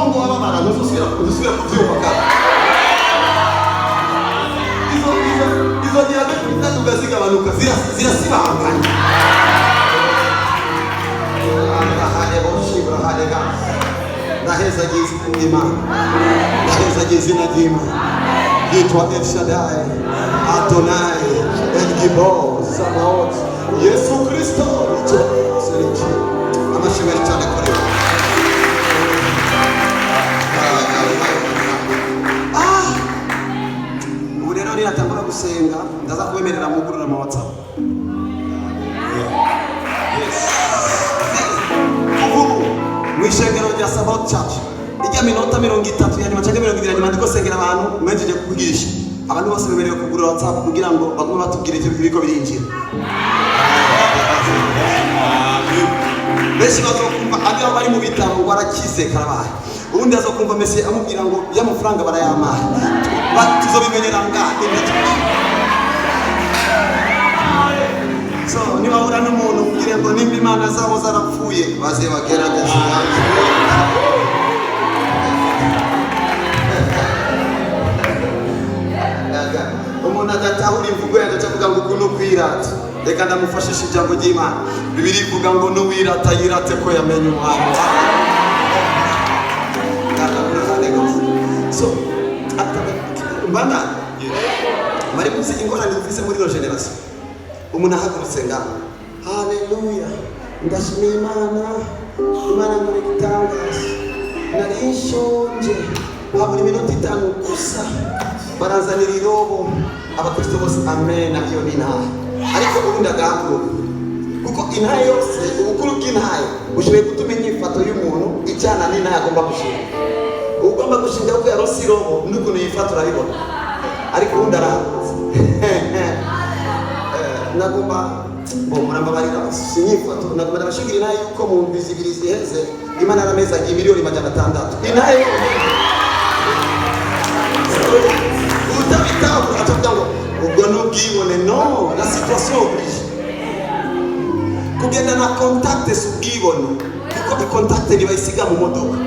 kongo wababara ntuzusubira kubyubaka izo diyabete bitatu gazigabanuka zirasibanganya naheza Imana naheza izina ry'Imana yitwa El Shaddai Adonai El Gibor Sabaoth Yesu Kristo amashimwe cyane kuri ubu rero niratangura gusenga ndaza kubemerera mugurura ama WhatsApp mwishengero rya Sabaoth Church ijya minota 30 yani macenge 20 nyuma ndiko sengera abantu mwejeje kuvugisha abantu bose bemerewe kugura WhatsApp kugira ngo bagume batubwire icyo biriko birinjira Messi bazokumva abiyo bari mu bitaro warakize karabaye ubundi azokumva Messi amubwira ngo y'amafaranga barayamaha batuzobimenyera ngande so niba ura n'umuntu kugira ngo nimba Imana zabo zarapfuye baze bagerageza umuntu adatahura imvugo yagacavuga ngo kuno kwirata reka ndamufashisha ijambo ry'Imana Bibiri ivuga ngo n'uwirata yirate ko yamenye umwami so mbana mari muzi ingorane dufise muri ro generation umuntu ahagurutse ngaho haleluya ndashimira Imana muri gitangaza nari nshonje habura iminota 5 gusa barazanira irobo abakristo bose amen iyo ninaye ariko ubundi agahaguruka kuko intaye yose ubukuru bw'intaye ushoboye gutuma inyifato y'umuntu ijyana n'intaye agomba gushinga ugomba gushinga ko yarose irobo n'ukuntu yifata urabibona ariko ubundi arahagurutse nagomba murambabarira sinyifato nagomba ndabashingira intaye yuko mu ndwi zibiri ziheze Imana yarameza miliyoni 600 intaye utabitahura atavuga ngo ubwo n'ubwibone no la situation oblige kugenda na contact subwibone kuko contact ni bayisiga mu modoka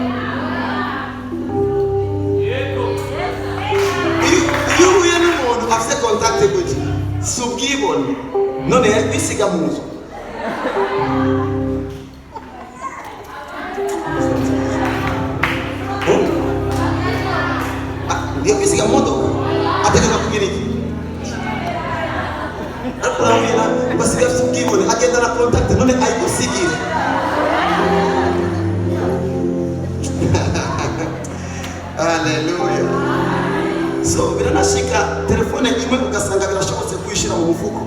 iyo uhuye n'umuntu afite contact gutya subwibone none yari bisiga mu nzu ndiyo bisiga mu modoka ategeka kugira iki ariko basiga subwibone agenda na contact none ayigusigire haleluya so biranashika telefone imwe ugasanga birashobotse kuyishira mu mufuko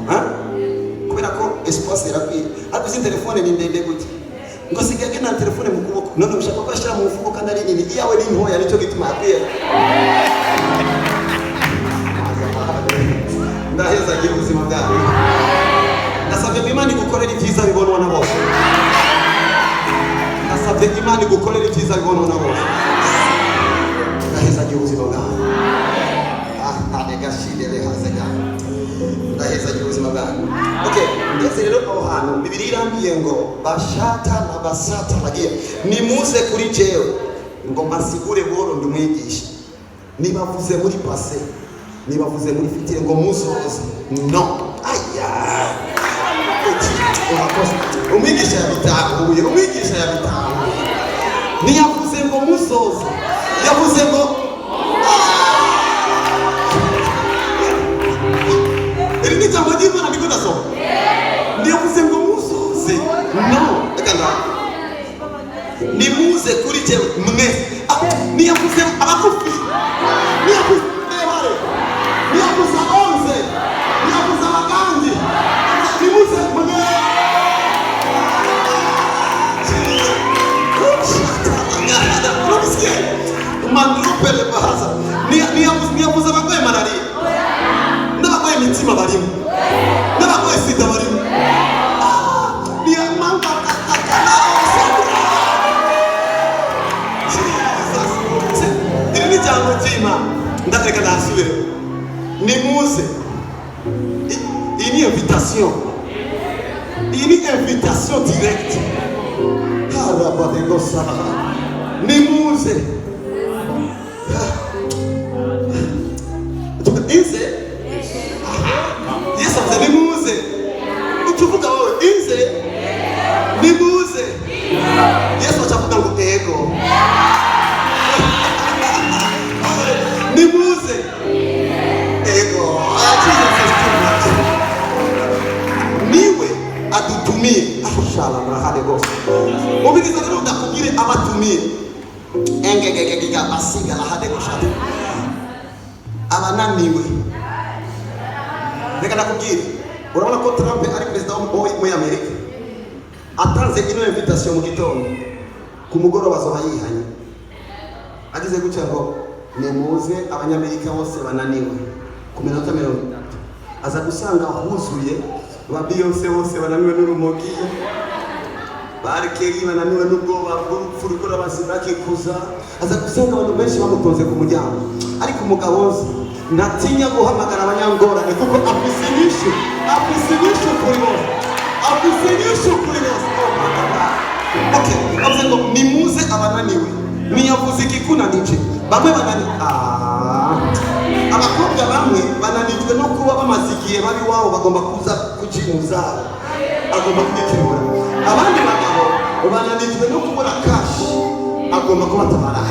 kubera ko espace irakwiye ariko izi telefone ni ndende gute ngo sigage na telefone mu kuboko none ushaka kwashira mu mufuko kandi ari nini iyawe ni ntoya nicyo gituma akwiye ndaheza agiye ubuzima bwawe nasabye Imana igukorera ibyiza bibonwa na bose nasabye Imana igukorera ibyiza bibonwa na bose ndaheza agiye ubuzima bwawe negashidele hazega ndaheza agiye ubuzima bwawe okay ndetse rero aho hantu Bibiri irambiye ngo bashata na basata bagiye nimuze kuri jewe ngo masigure boro ndumwigisha nibavuze muri passé nibavuze muri fitire ngo muzoze no aya umwigisha yabitahuye ntiyavuze ngo muzoze yavuze ngo iri ni jambo ry'Imana ndiko ndasoma ntiyavuze ngo muzoze no ekanda nimuze kuri jewe mwese ntiyavuze abakufi ntiyavuze niyakuza 11 niyakuza abagandi nimuze mwe mandrupele bahaza niyakuza abagwaye malaria n'abagwaye imitima barimo n'abagwaye sida barimo niyamanga kakakana iri ni jambo ry'Imana ndatereka ndasubire nimuze iyi ni invitation directe harabadengo sara nimuze nimuze. Yesu achavuga ngo ego. Nimuze. Ego. Niwe adutumie. Ashala brahade gose. Mubiriza rero ndakubwire abatumie. Engegegega basiga la hade gose. Abananiwe. Reka ndakubwire. Urabona ko Trump ari president muri Amerika. Atanze ino invitation mu gitondo. Ku mugoroba zo bayihanye. Agize gutya ngo nimuze abanyamerika bose bananiwe ku minota 30. Aza gusanga huzuye ba Beyonce bose bananiwe n'urumogi, barikeri bananiwe n'ubwoba bw'urupfu rukora basibake kuza. Aza gusanga abantu benshi bamutonze ku muryango, ariko umugabo natinya guhamagara abanyangorane kuko afisinisho kuri bose, afisinisho kuri bose. Okay, avuze ngo nimuze abananiwe. Niyavuze ikikunanije bamwe bananiwe. Abakobwa bamwe bananijwe no kuba bamazigiye babi wabo bagomba kuza kujimuza, agomba kubikirura. Abandi bagabo bananijwe no kubura kashi, agomba kubatabara.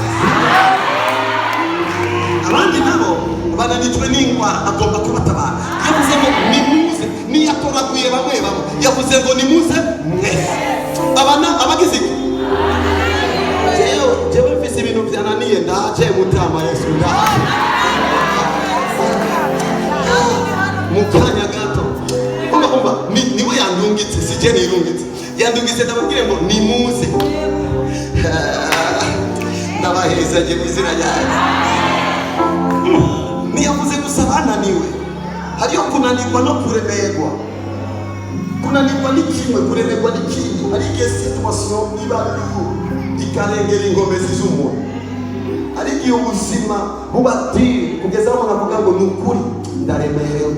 Abandi nabo bananijwe n'ingwara, agomba kubatabara. Yavuze ngo nimuze, niyatoraguye bamwe yavuze ngo nimuze mwese. Abagize jewe mfise ibintu byananiye ndaje mutama Yesu ndaje. Mukanya gato umva niwe yandungitse, sije nirungitse, yandungitse ndababwire ngo nimuze. Ndabaheza je bizira yaje. Niyavuze gusa bananiwe. Hariyo kunanirwa no kuremerwa. Kunanirwa ni kimwe, kuremerwa ni kindi. Hari igihe situation ibariho ikarengera ingomezi z'umuntu. Hari igihe ubuzima bubati kugeza aho navuga ngo ni ukuri ndaremerewe.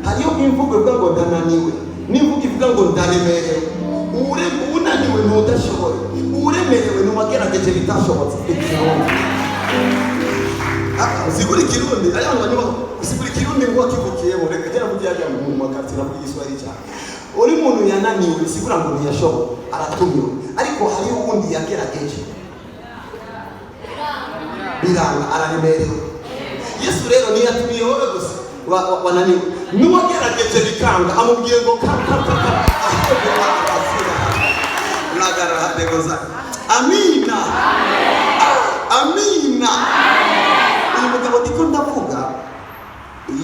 Hariyo imvugo ivuga ngo ndananiwe, n'imvugo ivuga ngo ndaremerewe. Unaniwe n'udashoboye, uremerewe n'uwagerageje bitashobotse. Ziguri kirundi ayanga nyuma ziguri kirundi ngo akivukiyemo reka jya mujyaga mu makati na Igiswahili cyane. Uri muntu yananiwe sigura ngo ntiyashoboye aratumiwe, ariko hari ubundi yagerageje biranga araremerewe. Yesu rero niyatumiye wowe gusa wananiwe, n'uwagerageje bikanga amubwiye ngo nagara hadegoza. Amina, amina. Umugabo ndiko ndavuga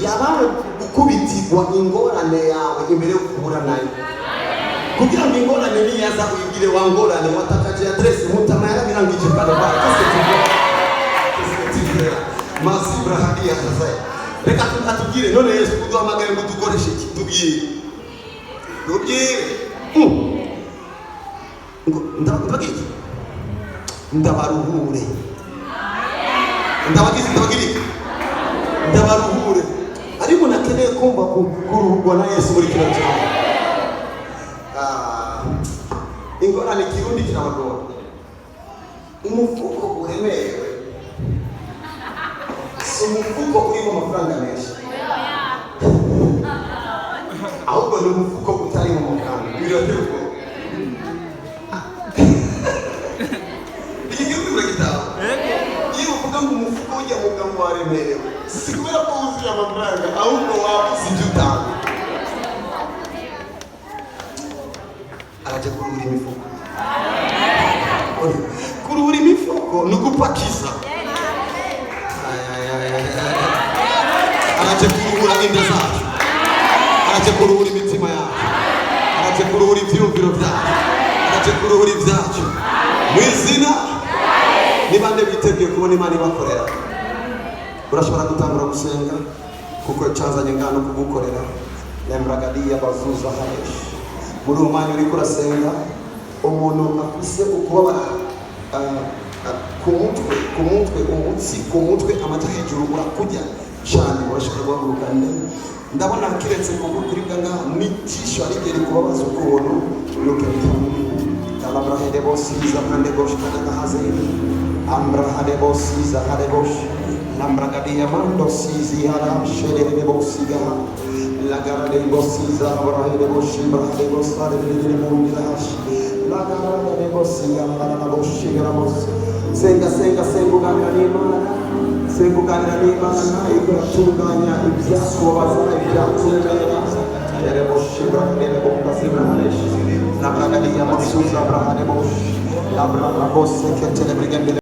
yabaye gukubitirwa ingorane yawe imbere yo kuhura nayo, kugira ngo ingorane niyaza uyigire wangorane watakaje adresse mutama yarabirangije pale pale masi brahadia sasa. Reka atugire none Yesu kuduhamagara ngo dukoreshe iki tubwire ndabagiki ndabaruhure ndabaruhure. Ariko nakeneye kumva kuruhurwa na Yesu muri kino gihe. Ingorane kirundi kirabagora. Umufuko uremerewe, si umufuko urimo amafaranga menshi, ahubwo ni umufuko utari mu mafaranga. Biraterwa igihugu uragitaho iyo uvuga ngo umufuko ujya mu mugabo waremerewe, si kubera ko wuzuye amafaranga, ahubwo wabuze ibyo utanga. Araje kuruhura imifuko. Kuruhura imifuko ni ugupakiza. Araje kuruhura inda zacu, araje kuruhura imitima yacu, araje kuruhura ibyumviro byacu, araje kuruhura ibyacu mu izina. Niba nde biteguye kubona Imana ibakorera, urashobora gutangura gusenga kuko cyanzanye ngano kugukorera. Lembragadiya bazuza haresh muri umwanya uri kurasenga. Umuntu afise ukubabara ku mutwe umutsi ku mutwe amata hejuru urakujya cyane, urashobora guhaguruka. Ndabona kiretse kugukuribwa ngaha n'itisho arigeri kubabaza ukuntu yokebitamwe kalabrahede bosiza kandi goshkana hazeni ambrahade bosiza hade gosh lambragadiya mando sizi hada shedere bosiga lagara de bosiza abrahade boshimbrahade bosare de mundilash senga senga uganira n'Imana, senga uganira n'Imana igatunganya ibyakubabaza ibyakuremera yaremo shibra yaremo kubasibra haleshi na bragadiya masuza brahane mosh na bragabose ketele brigende